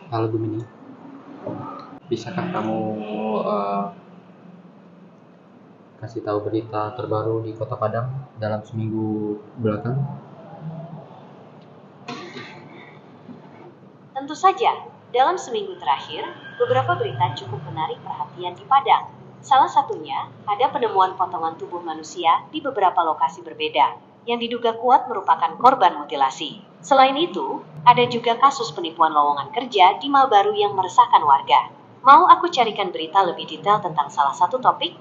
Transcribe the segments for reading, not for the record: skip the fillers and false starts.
Halo Gemini, bisakah kamu kasih tahu berita terbaru di Kota Padang dalam seminggu belakang? Tentu saja, dalam seminggu terakhir, beberapa berita cukup menarik perhatian di Padang. Salah satunya, ada penemuan potongan tubuh manusia di beberapa lokasi berbeda, yang diduga kuat merupakan korban mutilasi. Selain itu, ada juga kasus penipuan lowongan kerja di Malbaru yang meresahkan warga. Mau aku carikan berita lebih detail tentang salah satu topik?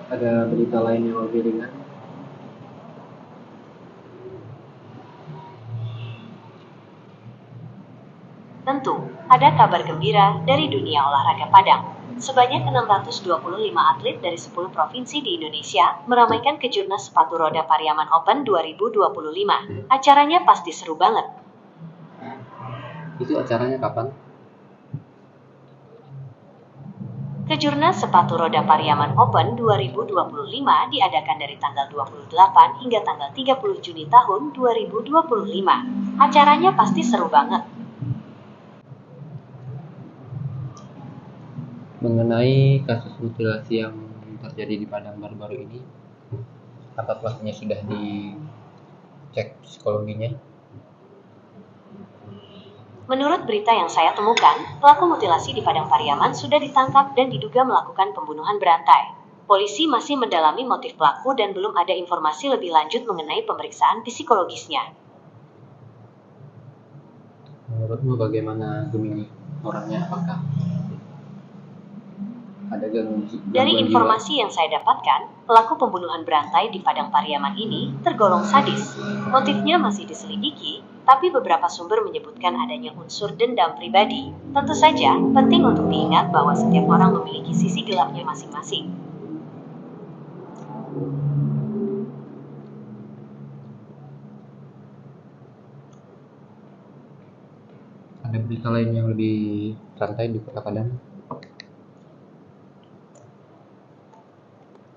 Ada berita lain yang lebih ringan? Tentu, ada kabar gembira dari dunia olahraga Padang. Sebanyak 625 atlet dari 10 provinsi di Indonesia meramaikan Kejurnas Sepatu Roda Pariaman Open 2025. Acaranya pasti seru banget. Itu acaranya kapan? Kejurnas Sepatu Roda Pariaman Open 2025 diadakan dari tanggal 28 hingga tanggal 30 Juni tahun 2025. Acaranya pasti seru banget. Mengenai kasus mutilasi yang terjadi di Padang baru-baru ini, apa pelakunya sudah dicek psikologinya? Menurut berita yang saya temukan, pelaku mutilasi di Padang Pariaman sudah ditangkap dan diduga melakukan pembunuhan berantai. Polisi masih mendalami motif pelaku dan belum ada informasi lebih lanjut mengenai pemeriksaan psikologisnya. Menurutmu bagaimana Gemini orangnya? Apakah ada gangguan Dari jiwa? informasi yang saya dapatkan, pelaku pembunuhan berantai di Padang Pariaman ini tergolong sadis. Motifnya masih diselidiki, tapi beberapa sumber menyebutkan adanya unsur dendam pribadi. Tentu saja, penting untuk diingat bahwa setiap orang memiliki sisi gelapnya masing-masing. Ada berita lain yang lebih santai di Kota Padang?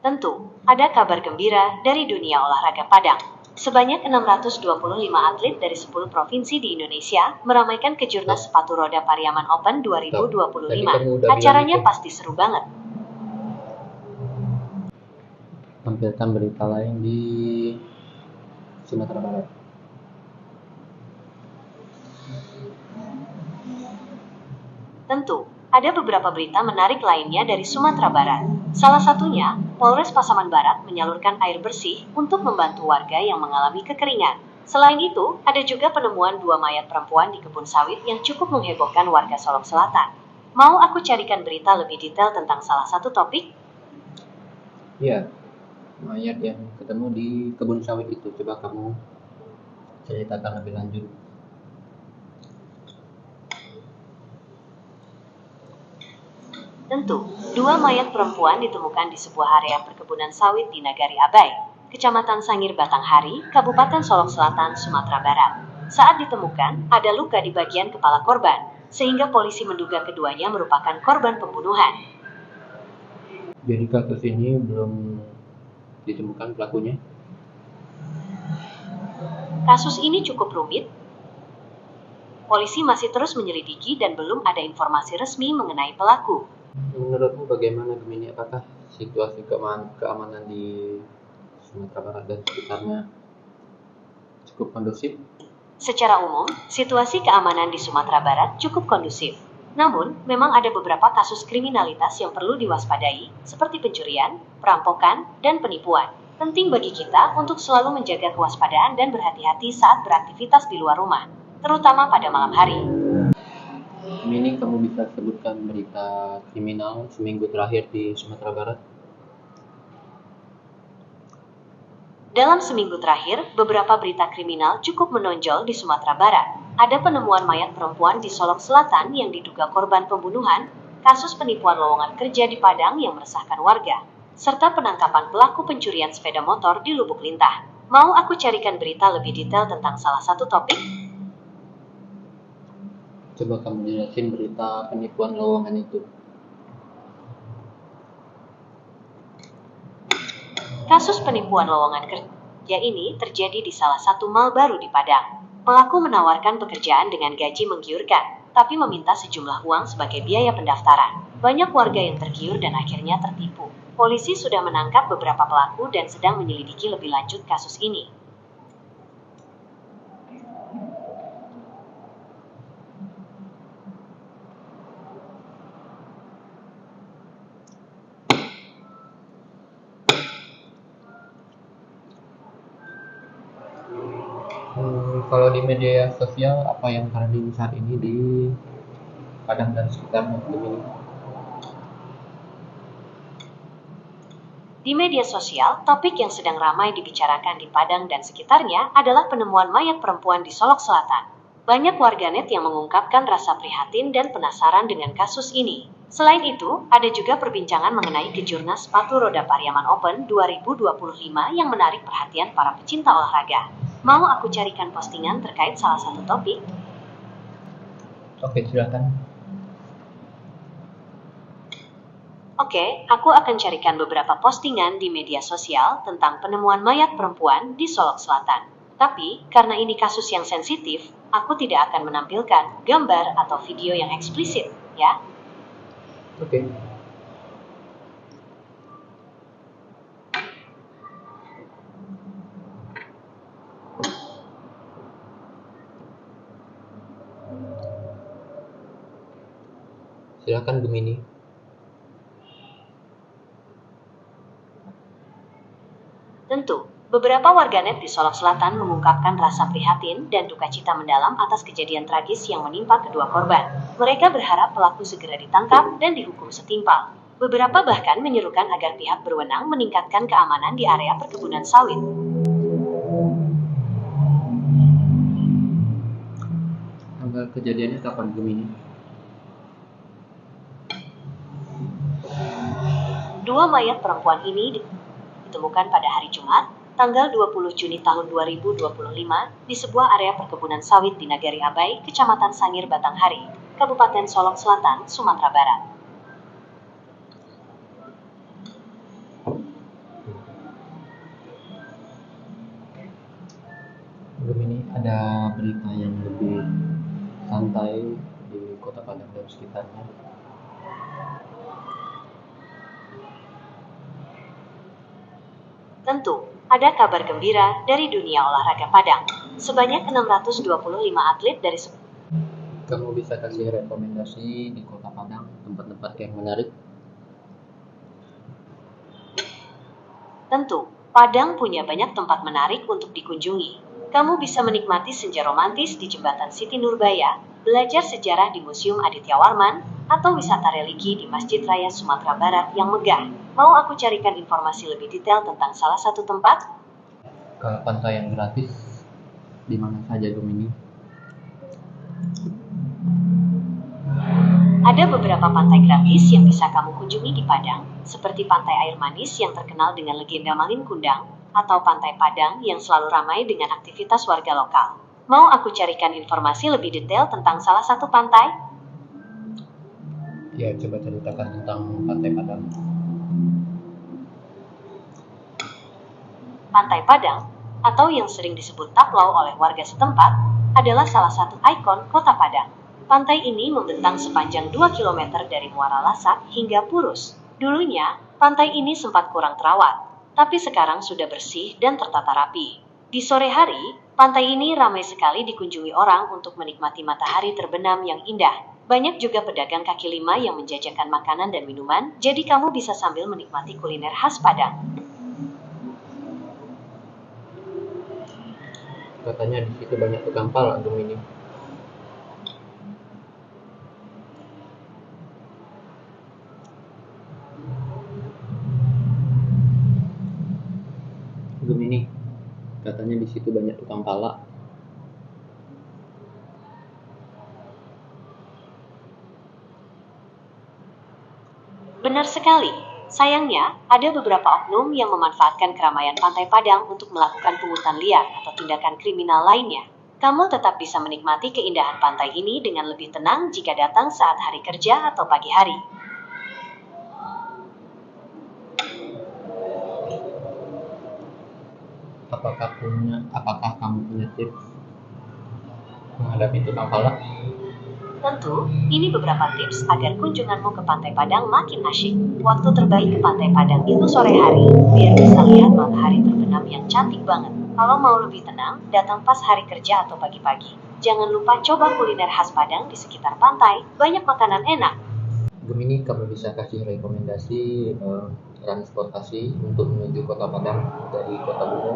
Tentu, ada kabar gembira dari dunia olahraga Padang. Sebanyak 625 atlet dari 10 provinsi di Indonesia meramaikan Kejurnas Sepatu Roda Pariaman Open 2025. Acaranya pasti seru banget. Tampilkan berita lain di Sumatera Barat. Tentu, ada beberapa berita menarik lainnya dari Sumatera Barat. Salah satunya, Polres Pasaman Barat menyalurkan air bersih untuk membantu warga yang mengalami kekeringan. Selain itu, ada juga penemuan 2 mayat perempuan di kebun sawit yang cukup menghebohkan warga Solok Selatan. Mau aku carikan berita lebih detail tentang salah satu topik? Iya, mayat yang ketemu di kebun sawit itu. Coba kamu ceritakan lebih lanjut. Tentu, 2 mayat perempuan ditemukan di sebuah area perkebunan sawit di Nagari Abai, Kecamatan Sangir Batanghari, Kabupaten Solok Selatan, Sumatera Barat. Saat ditemukan, ada luka di bagian kepala korban, sehingga polisi menduga keduanya merupakan korban pembunuhan. Jadi kasus ini belum ditemukan pelakunya? Kasus ini cukup rumit. Polisi masih terus menyelidiki dan belum ada informasi resmi mengenai pelaku. Menurutmu bagaimana Gemini? Apakah situasi keamanan di Sumatera Barat dan sekitarnya cukup kondusif? Secara umum, situasi keamanan di Sumatera Barat cukup kondusif. Namun, memang ada beberapa kasus kriminalitas yang perlu diwaspadai, seperti pencurian, perampokan, dan penipuan. Penting bagi kita untuk selalu menjaga kewaspadaan dan berhati-hati saat beraktivitas di luar rumah, terutama pada malam hari. Gemini, kamu bisa sebutkan berita kriminal seminggu terakhir di Sumatera Barat? Dalam seminggu terakhir, beberapa berita kriminal cukup menonjol di Sumatera Barat. Ada penemuan mayat perempuan di Solok Selatan yang diduga korban pembunuhan, kasus penipuan lowongan kerja di Padang yang meresahkan warga, serta penangkapan pelaku pencurian sepeda motor di Lubuk Lintah. Mau aku carikan berita lebih detail tentang salah satu topik? Coba kamu jelasin berita penipuan lowongan itu. Kasus penipuan lowongan kerja. Ya, ini terjadi di salah satu mal baru di Padang. Pelaku menawarkan pekerjaan dengan gaji menggiurkan, tapi meminta sejumlah uang sebagai biaya pendaftaran. Banyak warga yang tergiur dan akhirnya tertipu. Polisi sudah menangkap beberapa pelaku dan sedang menyelidiki lebih lanjut kasus ini. Kalau di media sosial apa yang trending saat ini di Padang dan sekitarnya Gemini? Di media sosial, topik yang sedang ramai dibicarakan di Padang dan sekitarnya adalah penemuan mayat perempuan di Solok Selatan. Banyak warganet yang mengungkapkan rasa prihatin dan penasaran dengan kasus ini. Selain itu, ada juga perbincangan mengenai kejurnas sepatu roda Pariaman Open 2025 yang menarik perhatian para pecinta olahraga. Mau aku carikan postingan terkait salah satu topik? Oke, silakan. Oke, aku akan carikan beberapa postingan di media sosial tentang penemuan mayat perempuan di Solok Selatan. Tapi, karena ini kasus yang sensitif, aku tidak akan menampilkan gambar atau video yang eksplisit, ya. Oke. Silakan Gemini. Tentu, beberapa warganet di Solok Selatan mengungkapkan rasa prihatin dan duka cita mendalam atas kejadian tragis yang menimpa kedua korban. Mereka berharap pelaku segera ditangkap dan dihukum setimpal. Beberapa bahkan menyerukan agar pihak berwenang meningkatkan keamanan di area perkebunan sawit. Tanggal kejadiannya kapan Gemini? Dua mayat perempuan ini ditemukan pada hari Jumat, tanggal 20 Juni tahun 2025 di sebuah area perkebunan sawit di Nagari Abai, Kecamatan Sangir Batanghari, Kabupaten Solok Selatan, Sumatera Barat. Gemini, ada berita yang lebih santai di Kota Padang dan sekitarnya. Tentu, ada kabar gembira dari dunia olahraga Padang. Sebanyak 625 atlet dari Kamu bisa kasih rekomendasi di Kota Padang tempat-tempat yang menarik? Tentu, Padang punya banyak tempat menarik untuk dikunjungi. Kamu bisa menikmati senja romantis di Jembatan Siti Nurbaya, belajar sejarah di Museum Aditya Warman, atau wisata religi di Masjid Raya Sumatera Barat yang megah. Mau aku carikan informasi lebih detail tentang salah satu tempat? Kalau pantai yang gratis, di mana saja Gemini? Ada beberapa pantai gratis yang bisa kamu kunjungi di Padang, seperti Pantai Air Manis yang terkenal dengan legenda Malin Kundang, atau Pantai Padang yang selalu ramai dengan aktivitas warga lokal. Mau aku carikan informasi lebih detail tentang salah satu pantai? Ya, coba ceritakan tentang Pantai Padang. Pantai Padang, atau yang sering disebut Taplau oleh warga setempat, adalah salah satu ikon kota Padang. Pantai ini membentang sepanjang 2 km dari Muara Lasak hingga Purus. Dulunya, pantai ini sempat kurang terawat, tapi sekarang sudah bersih dan tertata rapi. Di sore hari, pantai ini ramai sekali dikunjungi orang untuk menikmati matahari terbenam yang indah. Banyak juga pedagang kaki lima yang menjajakan makanan dan minuman, jadi kamu bisa sambil menikmati kuliner khas Padang. Katanya di situ banyak tukang pala Gemini. Gemini, katanya di situ banyak tukang pala. Benar sekali. Sayangnya, ada beberapa oknum yang memanfaatkan keramaian Pantai Padang untuk melakukan pungutan liar atau tindakan kriminal lainnya. Kamu tetap bisa menikmati keindahan pantai ini dengan lebih tenang jika datang saat hari kerja atau pagi hari. apakah kamu punya tips menghadapi tukang palak? Tentu, ini beberapa tips agar kunjunganmu ke Pantai Padang makin asyik. Waktu terbaik ke Pantai Padang itu sore hari, biar bisa lihat matahari terbenam yang cantik banget. Kalau mau lebih tenang, datang pas hari kerja atau pagi-pagi. Jangan lupa coba kuliner khas Padang di sekitar pantai, banyak makanan enak. Gemini, kamu bisa kasih rekomendasi transportasi untuk menuju Kota Padang dari Kota Bungo?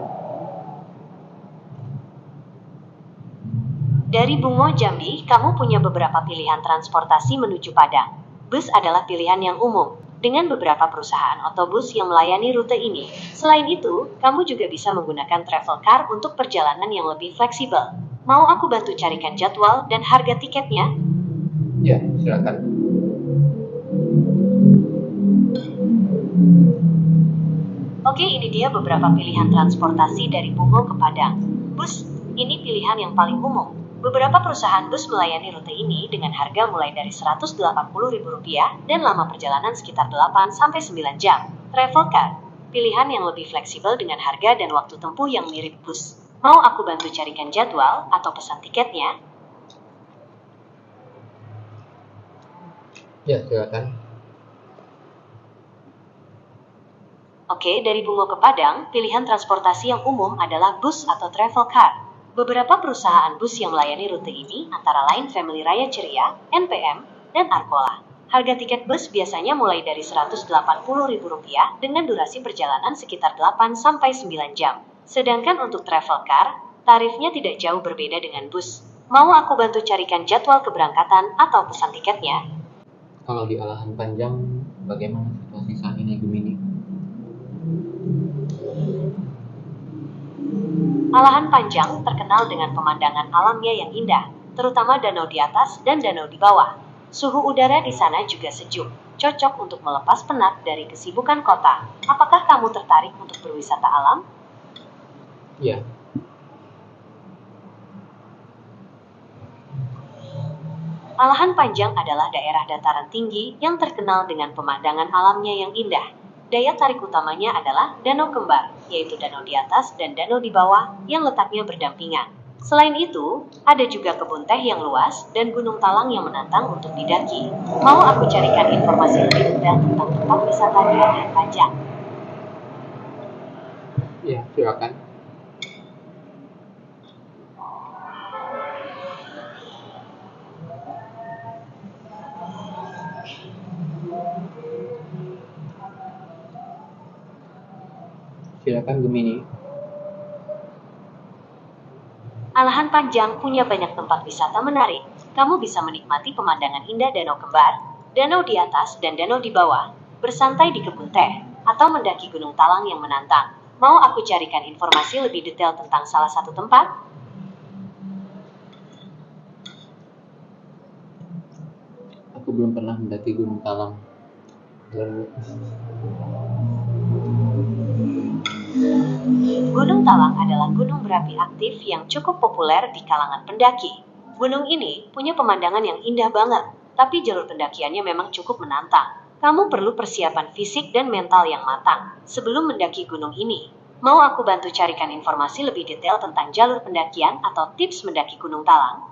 Dari Bungo Jambi, kamu punya beberapa pilihan transportasi menuju Padang. Bus adalah pilihan yang umum, dengan beberapa perusahaan otobus yang melayani rute ini. Selain itu, kamu juga bisa menggunakan travel car untuk perjalanan yang lebih fleksibel. Mau aku bantu carikan jadwal dan harga tiketnya? Ya, silakan. Oke, ini dia beberapa pilihan transportasi dari Bungo ke Padang. Bus, ini pilihan yang paling umum. Beberapa perusahaan bus melayani rute ini dengan harga mulai dari Rp180.000 dan lama perjalanan sekitar 8-9 jam. Travel car, pilihan yang lebih fleksibel dengan harga dan waktu tempuh yang mirip bus. Mau aku bantu carikan jadwal atau pesan tiketnya? Ya, silakan. Oke, dari Bungo ke Padang, pilihan transportasi yang umum adalah bus atau travel car. Beberapa perusahaan bus yang melayani rute ini antara lain Family Raya Ceria, NPM, dan Arkola. Harga tiket bus biasanya mulai dari Rp180.000 dengan durasi perjalanan sekitar 8-9 jam. Sedangkan untuk travel car, tarifnya tidak jauh berbeda dengan bus. Mau aku bantu carikan jadwal keberangkatan atau pesan tiketnya? Kalau di Alahan Panjang, bagaimana situasi saat ini, Gemini? Alahan Panjang terkenal dengan pemandangan alamnya yang indah, terutama danau di atas dan danau di bawah. Suhu udara di sana juga sejuk, cocok untuk melepas penat dari kesibukan kota. Apakah kamu tertarik untuk berwisata alam? Ya. Alahan Panjang adalah daerah dataran tinggi yang terkenal dengan pemandangan alamnya yang indah. Daya tarik utamanya adalah Danau Kembar, yaitu danau di atas dan danau di bawah yang letaknya berdampingan. Selain itu, ada juga kebun teh yang luas dan Gunung Talang yang menantang untuk didaki. Mau aku carikan informasi lebih detail tentang tempat wisata di Alahan Panjang? Ya, silakan. Silakan, Gemini. Alahan Panjang punya banyak tempat wisata menarik. Kamu bisa menikmati pemandangan indah Danau Kembar, danau di atas dan danau di bawah, bersantai di kebun teh, atau mendaki Gunung Talang yang menantang. Mau aku carikan informasi lebih detail tentang salah satu tempat? Aku belum pernah mendaki Gunung Talang. Gunung Talang adalah gunung berapi aktif yang cukup populer di kalangan pendaki. Gunung ini punya pemandangan yang indah banget, tapi jalur pendakiannya memang cukup menantang. Kamu perlu persiapan fisik dan mental yang matang sebelum mendaki gunung ini. Mau aku bantu carikan informasi lebih detail tentang jalur pendakian atau tips mendaki Gunung Talang?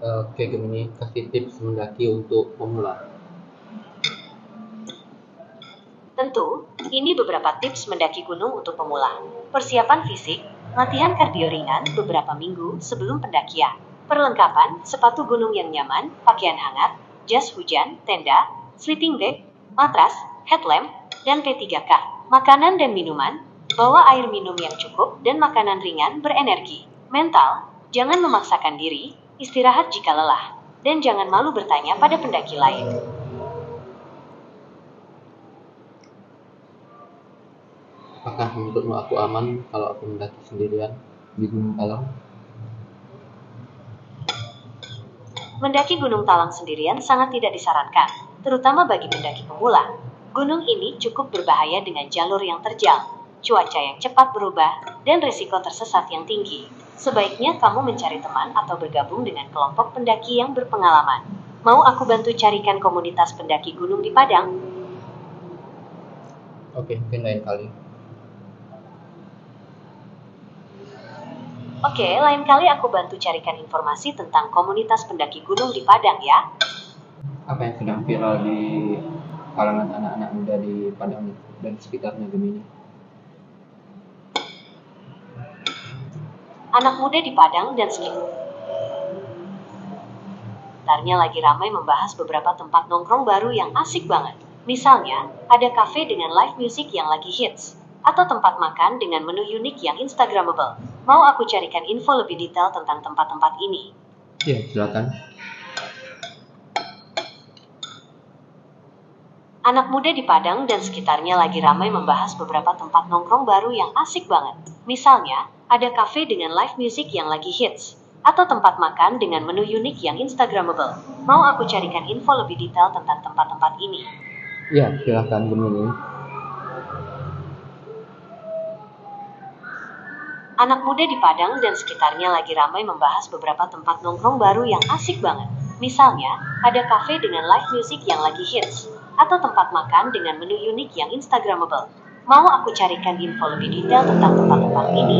Oke, Gemini, kasih tips mendaki untuk pemula. Tentu, ini beberapa tips mendaki gunung untuk pemula. Persiapan fisik, latihan kardio ringan beberapa minggu sebelum pendakian. Perlengkapan, sepatu gunung yang nyaman, pakaian hangat, jas hujan, tenda, sleeping bag, matras, headlamp, dan P3K. Makanan dan minuman, bawa air minum yang cukup dan makanan ringan berenergi. Mental, jangan memaksakan diri, istirahat jika lelah, dan jangan malu bertanya pada pendaki lain. Apakah menurutmu aku aman kalau aku mendaki sendirian di Gunung Talang? Mendaki Gunung Talang sendirian sangat tidak disarankan, terutama bagi pendaki pemula. Gunung ini cukup berbahaya dengan jalur yang terjal, cuaca yang cepat berubah, dan risiko tersesat yang tinggi. Sebaiknya kamu mencari teman atau bergabung dengan kelompok pendaki yang berpengalaman. Mau aku bantu carikan komunitas pendaki gunung di Padang? Oke, mungkin lain kali. Oke, lain kali aku bantu carikan informasi tentang komunitas pendaki gunung di Padang ya. Apa yang sedang viral di kalangan anak-anak muda di Padang dan sekitarnya Gemini? Anak muda di Padang dan sekitarnya lagi ramai membahas beberapa tempat nongkrong baru yang asik banget. Misalnya, ada kafe dengan live music yang lagi hits, atau tempat makan dengan menu unik yang instagramable. Mau aku carikan info lebih detail tentang tempat-tempat ini? Ya, silakan. Anak muda di Padang dan sekitarnya lagi ramai membahas beberapa tempat nongkrong baru yang asik banget. Misalnya, ada kafe dengan live music yang lagi hits, atau tempat makan dengan menu unik yang instagramable. Mau aku carikan info lebih detail tentang tempat-tempat ini? Ya, silakan Gemini. Anak muda di Padang dan sekitarnya lagi ramai membahas beberapa tempat nongkrong baru yang asik banget. Misalnya, ada kafe dengan live music yang lagi hits, atau tempat makan dengan menu unik yang instagramable. Mau aku carikan info lebih detail tentang tempat-tempat ini?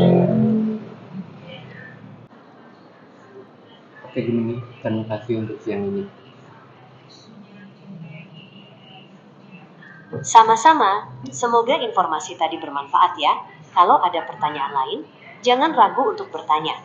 Oke Gemini, terima kasih untuk siang ini. Sama-sama, semoga informasi tadi bermanfaat ya. Kalau ada pertanyaan lain, jangan ragu untuk bertanya.